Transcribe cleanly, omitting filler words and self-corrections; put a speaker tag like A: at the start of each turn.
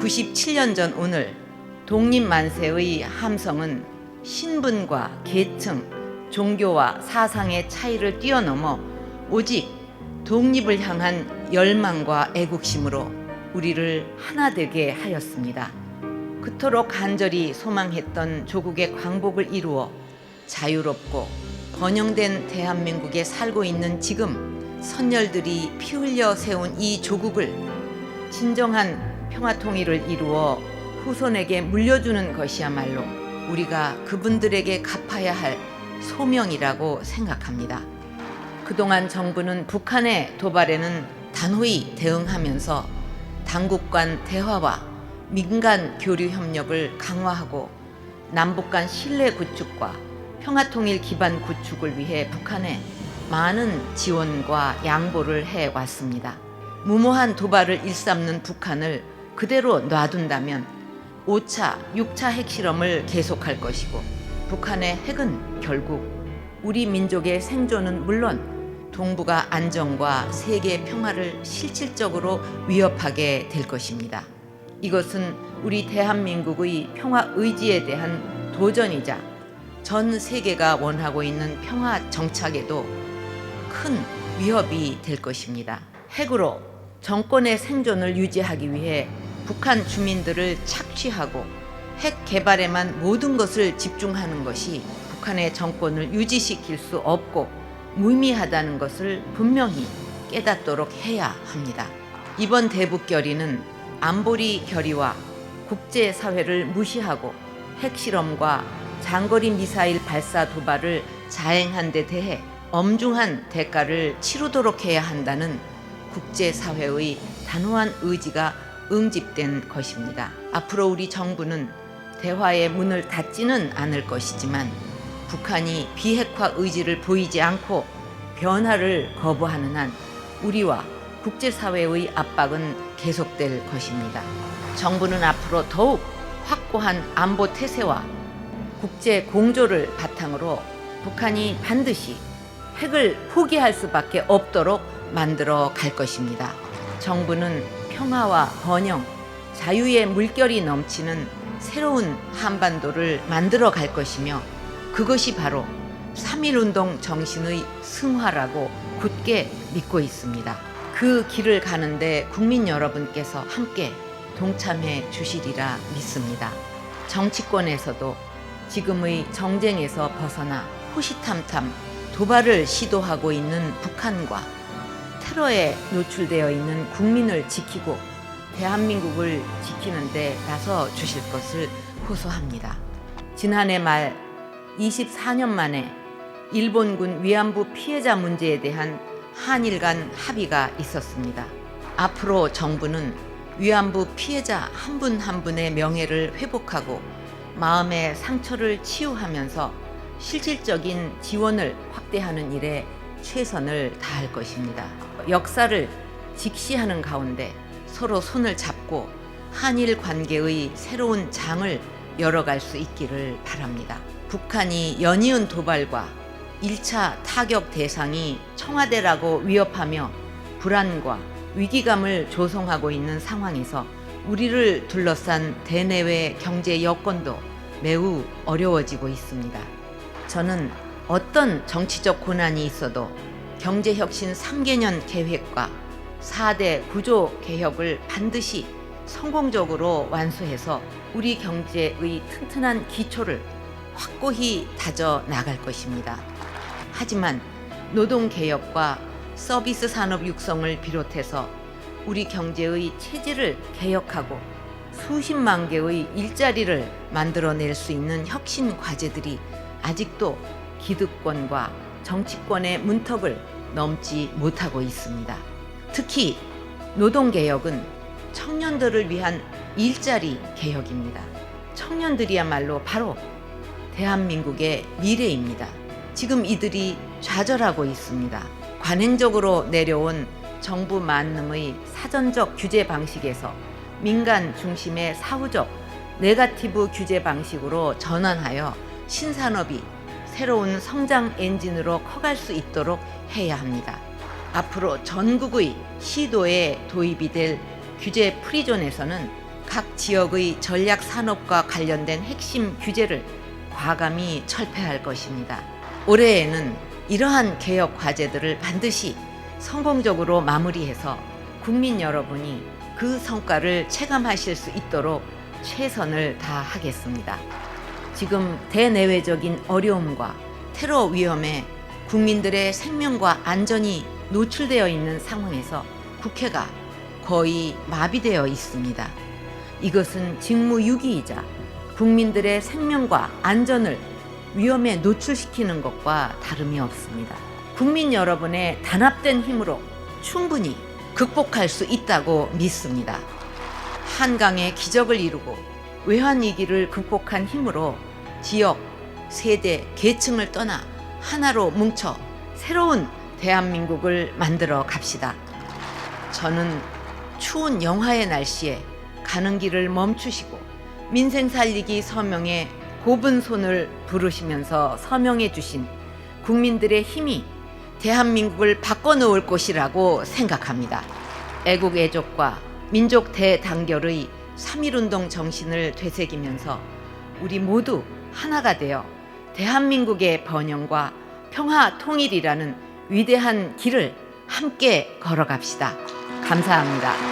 A: 97년 전 오늘 독립만세의 함성은 신분과 계층, 종교와 사상의 차이를 뛰어넘어 오직 독립을 향한 열망과 애국심으로 우리를 하나 되게 하였습니다. 그토록 간절히 소망했던 조국의 광복을 이루어 자유롭고 번영된 대한민국에 살고 있는 지금 선열들이 피 흘려 세운 이 조국을 진정한 평화통일을 이루어 후손에게 물려주는 것이야말로 우리가 그분들에게 갚아야 할 소명이라고 생각합니다. 그동안 정부는 북한의 도발에는 단호히 대응하면서 당국 간 대화와 민간 교류 협력을 강화하고 남북 간 신뢰 구축과 평화통일 기반 구축을 위해 북한에 많은 지원과 양보를 해왔습니다. 무모한 도발을 일삼는 북한을 그대로 놔둔다면 5차, 6차 핵실험을 계속할 것이고 북한의 핵은 결국 우리 민족의 생존은 물론 동북아 안정과 세계 평화를 실질적으로 위협하게 될 것입니다. 이것은 우리 대한민국의 평화 의지에 대한 도전이자 전 세계가 원하고 있는 평화 정착에도 큰 위협이 될 것입니다. 핵으로 정권의 생존을 유지하기 위해 북한 주민들을 착취하고 핵 개발에만 모든 것을 집중하는 것이 북한의 정권을 유지시킬 수 없고 무의미하다는 것을 분명히 깨닫도록 해야 합니다. 이번 대북 결의는 안보리 결의와 국제사회를 무시하고 핵실험과 장거리 미사일 발사 도발을 자행한 데 대해 엄중한 대가를 치르도록 해야 한다는 국제사회의 단호한 의지가 응집된 것입니다. 앞으로 우리 정부는 대화의 문을 닫지는 않을 것이지만 북한이 비핵화 의지를 보이지 않고 변화를 거부하는 한 우리와 국제사회의 압박은 계속될 것입니다. 정부는 앞으로 더욱 확고한 안보 태세와 국제 공조를 바탕으로 북한이 반드시 핵을 포기할 수밖에 없도록 만들어 갈 것입니다. 정부는 평화와 번영, 자유의 물결이 넘치는 새로운 한반도를 만들어 갈 것이며 그것이 바로 3.1운동 정신의 승화라고 굳게 믿고 있습니다. 그 길을 가는데 국민 여러분께서 함께 동참해 주시리라 믿습니다. 정치권에서도 지금의 정쟁에서 벗어나 호시탐탐 도발을 시도하고 있는 북한과 테러에 노출되어 있는 국민을 지키고 대한민국을 지키는 데 나서 주실 것을 호소합니다. 지난해 말 24년 만에 일본군 위안부 피해자 문제에 대한 한일 간 합의가 있었습니다. 앞으로 정부는 위안부 피해자 한 분 한 분의 명예를 회복하고 마음의 상처를 치유하면서 실질적인 지원을 확대하는 일에 최선을 다할 것입니다. 역사를 직시하는 가운데 서로 손을 잡고 한일 관계의 새로운 장을 열어갈 수 있기를 바랍니다. 북한이 연이은 도발과 1차 타격 대상이 청와대라고 위협하며 불안과 위기감을 조성하고 있는 상황에서 우리를 둘러싼 대내외 경제 여건도 매우 어려워지고 있습니다. 저는 어떤 정치적 고난이 있어도 경제혁신 3개년 계획과 4대 구조 개혁을 반드시 성공적으로 완수해서 우리 경제의 튼튼한 기초를 확고히 다져 나갈 것입니다. 하지만 노동개혁과 서비스 산업 육성을 비롯해서 우리 경제의 체질을 개혁하고 수십만 개의 일자리를 만들어낼 수 있는 혁신 과제들이 아직도 기득권과 정치권의 문턱을 넘지 못하고 있습니다. 특히 노동개혁은 청년들을 위한 일자리 개혁입니다. 청년들이야말로 바로 대한민국의 미래입니다. 지금 이들이 좌절하고 있습니다. 관행적으로 내려온 정부 만능의 사전적 규제 방식에서 민간 중심의 사후적 네거티브 규제 방식으로 전환하여 신산업이 새로운 성장 엔진으로 커갈 수 있도록 해야 합니다. 앞으로 전국의 시도에 도입이 될 규제 프리존에서는 각 지역의 전략 산업과 관련된 핵심 규제를 과감히 철폐할 것입니다. 올해에는 이러한 개혁 과제들을 반드시 성공적으로 마무리해서 국민 여러분이 그 성과를 체감하실 수 있도록 최선을 다하겠습니다. 지금 대내외적인 어려움과 테러 위험에 국민들의 생명과 안전이 노출되어 있는 상황에서 국회가 거의 마비되어 있습니다. 이것은 직무유기이자 국민들의 생명과 안전을 위험에 노출시키는 것과 다름이 없습니다. 국민 여러분의 단합된 힘으로 충분히 극복할 수 있다고 믿습니다. 한강의 기적을 이루고 외환위기를 극복한 힘으로 지역, 세대, 계층을 떠나 하나로 뭉쳐 새로운 대한민국을 만들어 갑시다. 저는 추운 영하의 날씨에 가는 길을 멈추시고 민생 살리기 서명에 곱은 손을 부르시면서 서명해 주신 국민들의 힘이 대한민국을 바꿔놓을 것이라고 생각합니다. 애국 애족과 민족 대단결의 3.1운동 정신을 되새기면서 우리 모두 하나가 되어 대한민국의 번영과 평화 통일이라는 위대한 길을 함께 걸어갑시다. 감사합니다.